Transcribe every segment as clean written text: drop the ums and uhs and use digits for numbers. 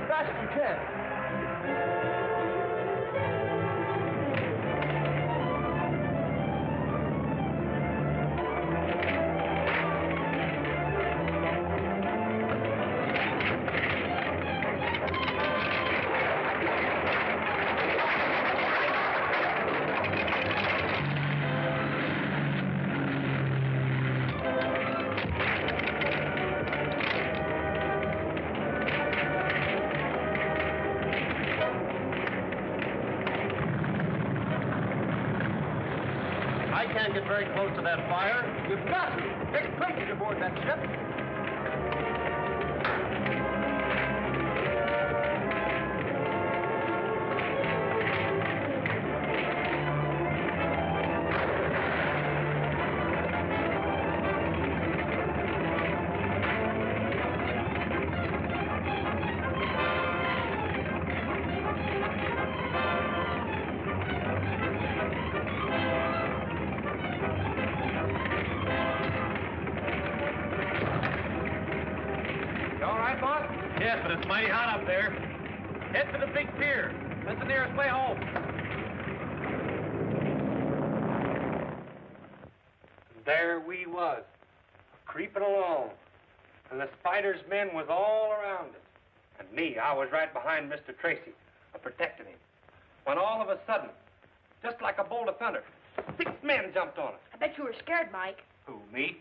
fast as you can. Can't get very close to that fire. You've got to. Dick Tracy's aboard that ship. Yes, but it's mighty hot up there. Head for the big pier. That's the nearest way home. There we was, creeping along. And the Spider's men was all around us. And me, I was right behind Mr. Tracy, protecting him. When all of a sudden, just like a bolt of thunder, 6 men jumped on us. I bet you were scared, Mike. Who, me?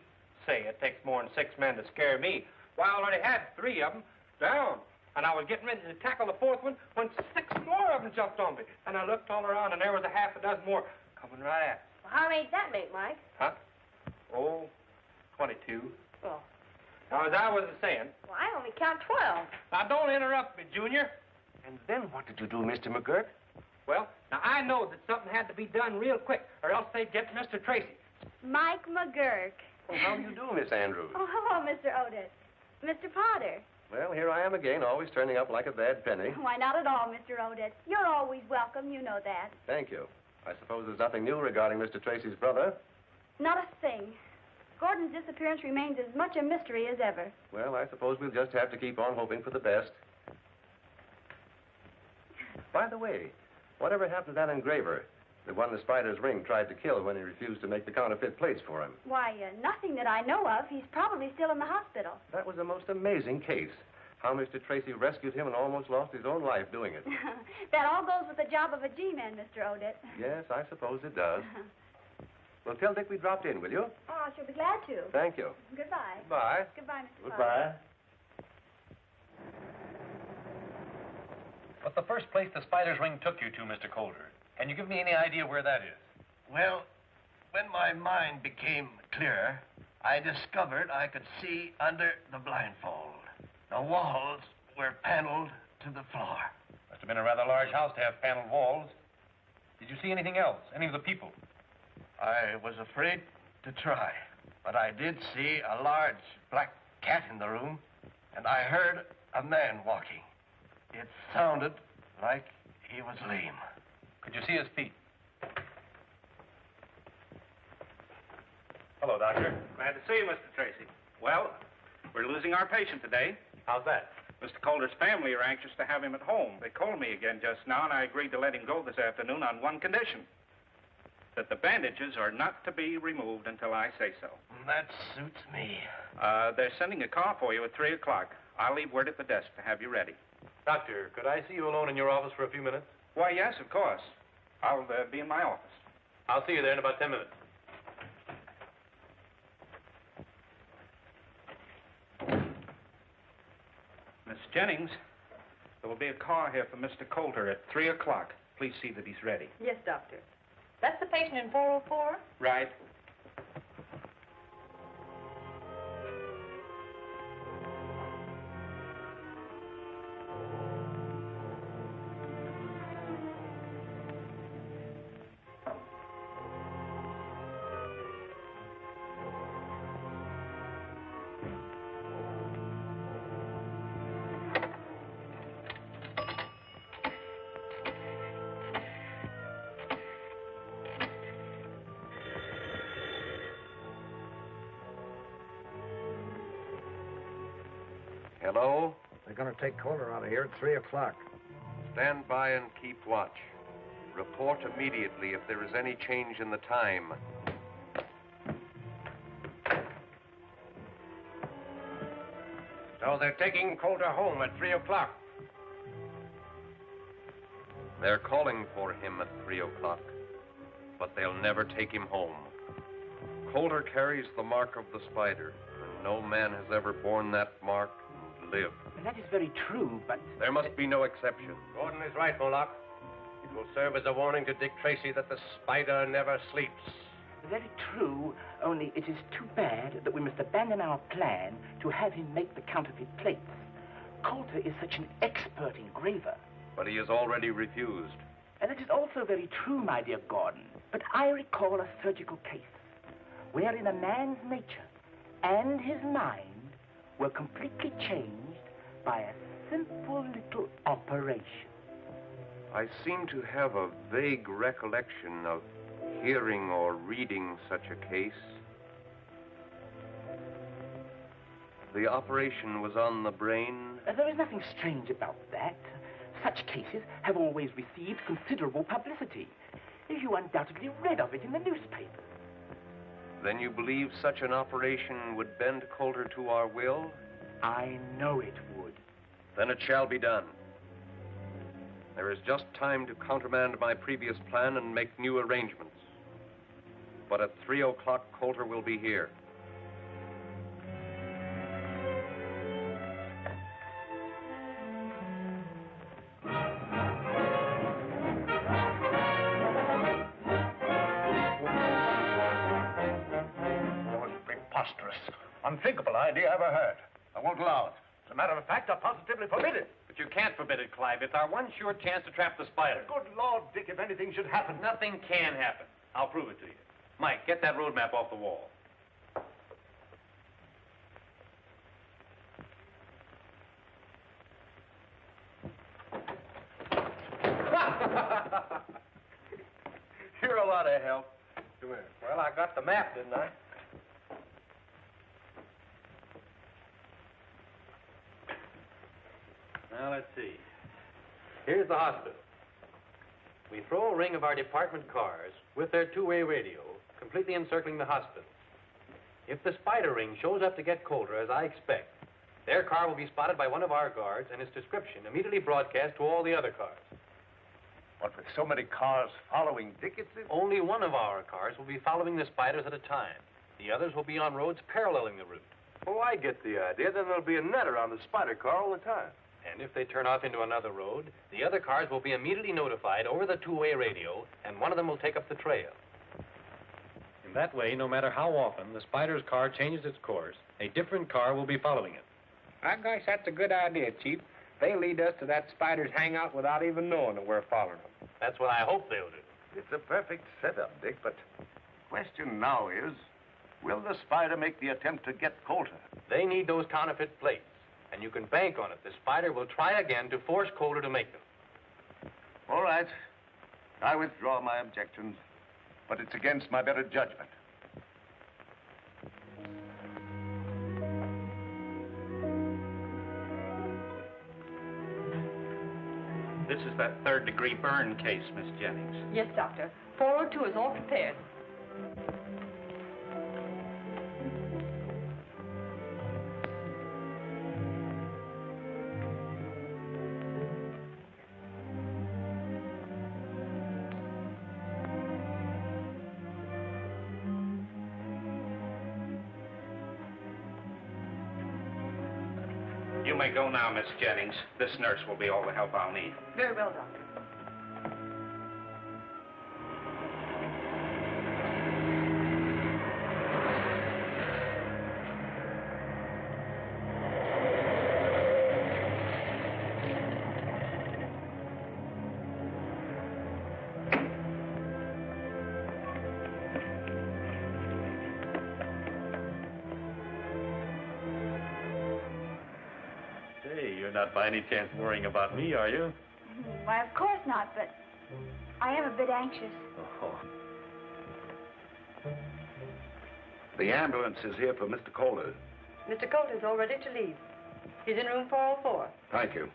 Say, it takes more than 6 men to scare me. Why, I already had 3 of them down. And I was getting ready to tackle the 4th one when 6 more of them jumped on me. And I looked all around, and there was a half a dozen more coming right at me. Well, how many did that make, Mike? Huh? Oh, 22. Well. Now, as I was saying... Well, I only count 12. Now, don't interrupt me, Junior. And then what did you do, Mr. McGurk? Well, now, I know that something had to be done real quick, or else they'd get Mr. Tracy. Mike McGurk. Well, how do you do, Miss Andrews? Oh, hello, Mr. Otis. Mr. Potter. Well, here I am again, always turning up like a bad penny. Why, not at all, Mr. Otis. You're always welcome, you know that. Thank you. I suppose there's nothing new regarding Mr. Tracy's brother? Not a thing. Gordon's disappearance remains as much a mystery as ever. Well, I suppose we'll just have to keep on hoping for the best. By the way, whatever happened to that engraver? The one the Spider's ring tried to kill when he refused to make the counterfeit plates for him. Why, nothing that I know of. He's probably still in the hospital. That was a most amazing case. How Mr. Tracy rescued him and almost lost his own life doing it. That all goes with the job of a G-man, Mr. Odette. Yes, I suppose it does. Well, tell Dick we dropped in, will you? Oh, I shall be glad to. Thank you. Goodbye. Bye. Goodbye, Mr. Goodbye. What's the first place the Spider's ring took you to, Mr. Coulter? Can you give me any idea where that is? Well, when my mind became clearer, I discovered I could see under the blindfold. The walls were paneled to the floor. Must have been a rather large house to have paneled walls. Did you see anything else? Any of the people? I was afraid to try, but I did see a large black cat in the room, and I heard a man walking. It sounded like he was lame. Could you see his feet? Hello, Doctor. Glad to see you, Mr. Tracy. Well, we're losing our patient today. How's that? Mr. Coulter's family are anxious to have him at home. They called me again just now, and I agreed to let him go this afternoon on one condition. That the bandages are not to be removed until I say so. That suits me. They're sending a car for you at 3 o'clock. I'll leave word at the desk to have you ready. Doctor, could I see you alone in your office for a few minutes? Why, yes, of course. I'll be in my office. I'll see you there in about 10 minutes. Miss Jennings, there will be a car here for Mr. Coulter at 3 o'clock. Please see that he's ready. Yes, Doctor. That's the patient in 404? Right. Hello? They're going to take Coulter out of here at 3 o'clock. Stand by and keep watch. Report immediately if there is any change in the time. So they're taking Coulter home at 3 o'clock. They're calling for him at 3 o'clock, but they'll never take him home. Coulter carries the mark of the spider, and no man has ever borne that mark and lived. That is very true, but... There must be no exception. Gordon is right, Moloch. It will serve as a warning to Dick Tracy that the spider never sleeps. Very true, only it is too bad that we must abandon our plan to have him make the counterfeit plates. Coulter is such an expert engraver. But he has already refused. And it is also very true, my dear Gordon. But I recall a surgical case wherein a man's nature and his mind were completely changed by a simple little operation. I seem to have a vague recollection of hearing or reading such a case. The operation was on the brain. There is nothing strange about that. Such cases have always received considerable publicity. You undoubtedly read of it in the newspaper. Then you believe such an operation would bend Coulter to our will? I know it would. Then it shall be done. There is just time to countermand my previous plan and make new arrangements. But at 3 o'clock, Coulter will be here. Preposterous. Unthinkable idea ever heard. I won't allow it. As a matter of fact, I positively forbid it. But you can't forbid it, Clive. It's our one sure chance to trap the spider. Good Lord, Dick, if anything should happen. Nothing can happen. I'll prove it to you. Mike, get that road map off the wall. You're a lot of help. Come here. Well, I got the map, didn't I? Now, let's see. Here's the hospital. We throw a ring of our department cars with their two-way radio, completely encircling the hospital. If the spider ring shows up to get Coulter, as I expect, their car will be spotted by one of our guards and its description immediately broadcast to all the other cars. What, with so many cars following Dick, Only one of our cars will be following the spiders at a time. The others will be on roads paralleling the route. Oh, I get the idea. Then there'll be a net around the spider car all the time. And if they turn off into another road, the other cars will be immediately notified over the two-way radio, and one of them will take up the trail. In that way, no matter how often the spider's car changes its course, a different car will be following it. I guess that's a good idea, Chief. They'll lead us to that spider's hangout without even knowing that we're following them. That's what I hope they'll do. It's a perfect setup, Dick, but question now is, will the spider make the attempt to get Coulter? They need those counterfeit plates, and you can bank on it. The spider will try again to force Coulter to make them. All right. I withdraw my objections, but it's against my better judgment. This is that third-degree burn case, Miss Jennings. Yes, Doctor. 402 is all prepared. You may go now, Miss Jennings. This nurse will be all the help I'll need. Very well, Doctor. You're not by any chance worrying about me, are you? Why, of course not, but I am a bit anxious. Oh. The ambulance is here for Mr. Coulter. Mr. Coulter is all ready to leave. He's in room 404. Thank you.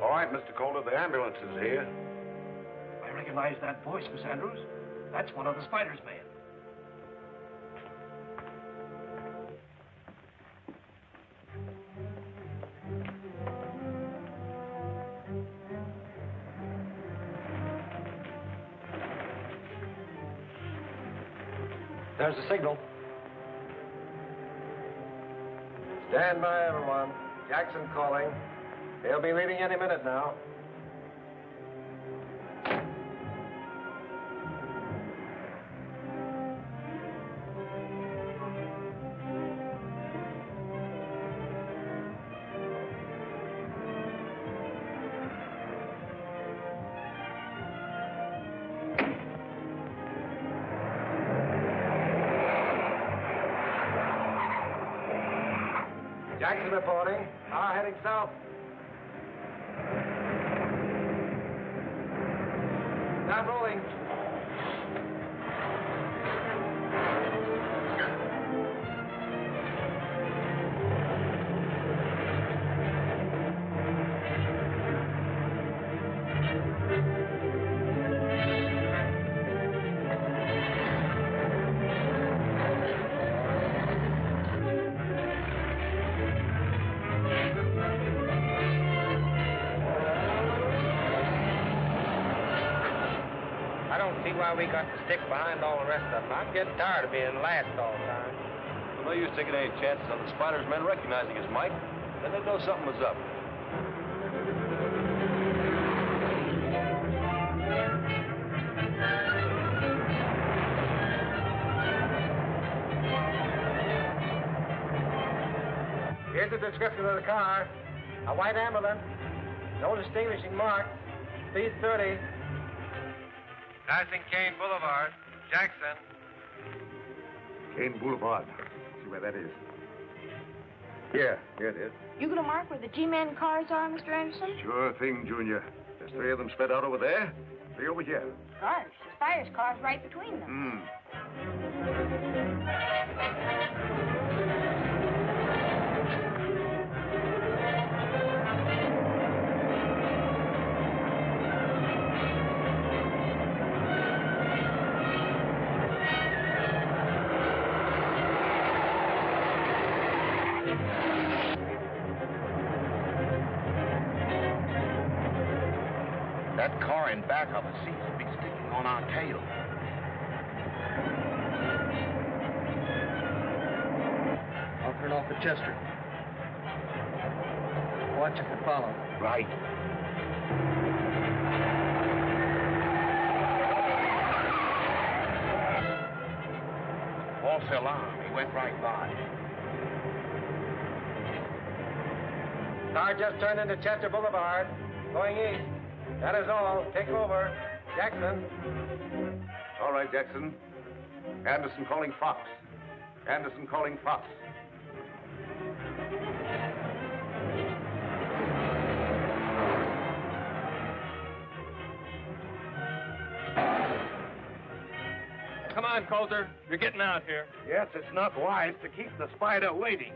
All right, Mr. Calder, the ambulance is here. I recognize that voice, Miss Andrews. That's one of the Spider's men. There's the signal. Stand by, everyone. Jackson calling. He'll be leaving any minute now. Jackson reporting. Car heading south. Stop rolling. Why we got to stick behind all the rest of them. I'm getting tired of being last all the time. Well, no use taking any chances on the Spider's men recognizing us, Mike. Then they'd know something was up. Here's the description of the car. A white ambulance. No distinguishing marks. Speed 30. Passing Kane Boulevard. Jackson. Kane Boulevard. See where that is. Here it is. You gonna mark where the G-Men cars are, Mr. Anderson? Sure thing, Junior. There's 3 of them spread out over there, 3 over here. Gosh, the Spider's car's right between them. That car in back of us seems to be sticking on our tail. I'll turn off the Chester. Watch it and follow. Right. False alarm. He went right by. Car just turned into Chester Boulevard. Going east. That is all. Take over. Jackson. All right, Jackson. Anderson calling Fox. Anderson calling Fox. Come on, Coulter. You're getting out here. Yes, it's not wise to keep the Spider waiting.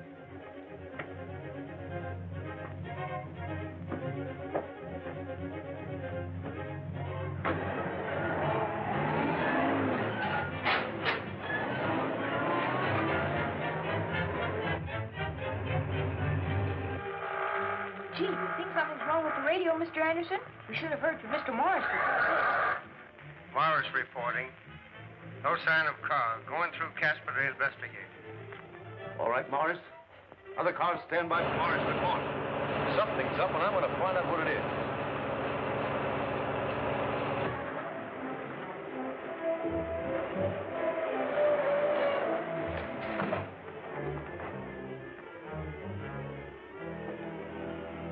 Gee, you think something's wrong with the radio, Mr. Anderson? We should have heard from Mr. Morris before. Morris reporting. No sign of car. Going through Casper to investigate. All right, Morris. Other cars stand by for Morris report. Something's up, and I'm going to find out what it is.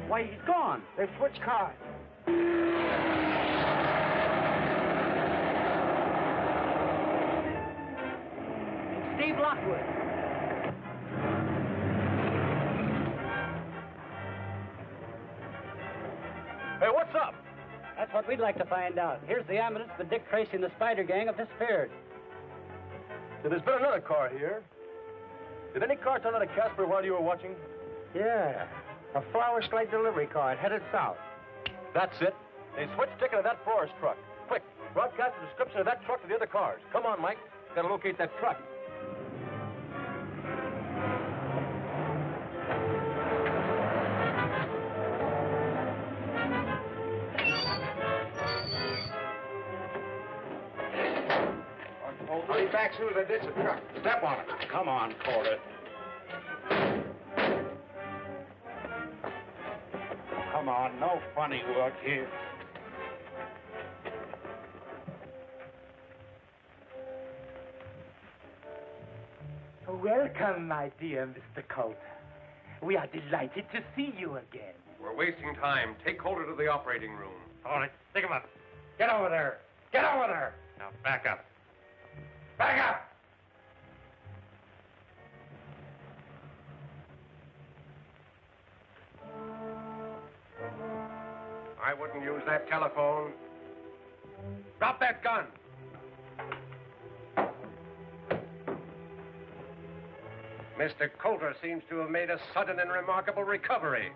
Why, he's gone. They've switched cars. Steve Lockwood. we'd like to find out. Here's the ambulance that Dick Tracy and the Spider Gang have disappeared. There's been another car here. Did any car turn out of Casper while you were watching? Yeah, a flower slate delivery car headed south. That's it. They switched ticket of that forest truck. Quick, broadcast the description of that truck to the other cars. Come on, Mike. Gotta locate that truck. Hurry back soon as I ditch the truck. Step on it. Come on, Calder. Come on, no funny work here. Welcome, my dear Mr. Coulter. We are delighted to see you again. We're wasting time. Take Calder to the operating room. All right, stick him up. Get over there. Get over there. Now, back up. Back up! I wouldn't use that telephone. Drop that gun. Mr. Coulter seems to have made a sudden and remarkable recovery.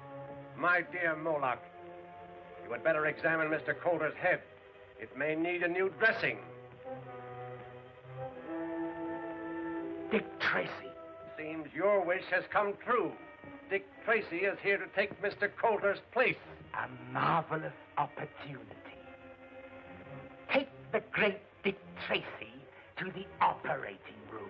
My dear Moloch, you had better examine Mr. Coulter's head. It may need a new dressing. Dick Tracy. Seems your wish has come true. Dick Tracy is here to take Mr. Coulter's place. A marvelous opportunity. Take the great Dick Tracy to the operating room.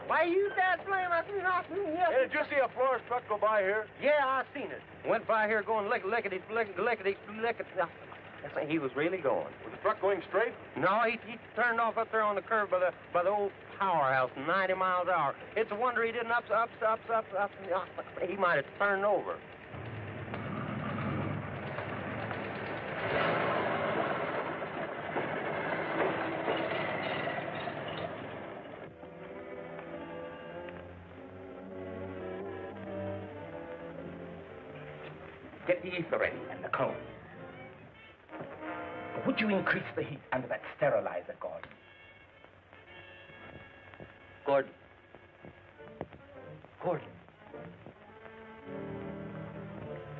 Why, you dad blame us nothing. Hey, did you see a florist truck go by here? Yeah, I seen it. Went by here going lickety. He was really going. Was the truck going straight? No, he turned off up there on the curb by the old powerhouse, 90 miles an hour. It's a wonder he didn't up. He might have turned over. Get the ether ready and the cone. Would you increase the heat under that sterilizer, Gordon? Gordon.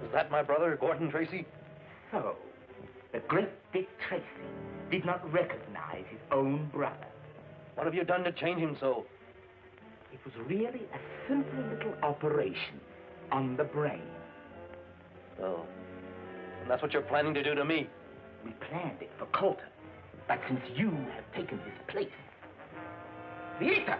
Was that my brother, Gordon Tracy? So, the great Dick Tracy did not recognize his own brother. What have you done to change him so? It was really a simple little operation on the brain. Oh. And that's what you're planning to do to me? We planned it for Coulter, but since you have taken his place, the ether!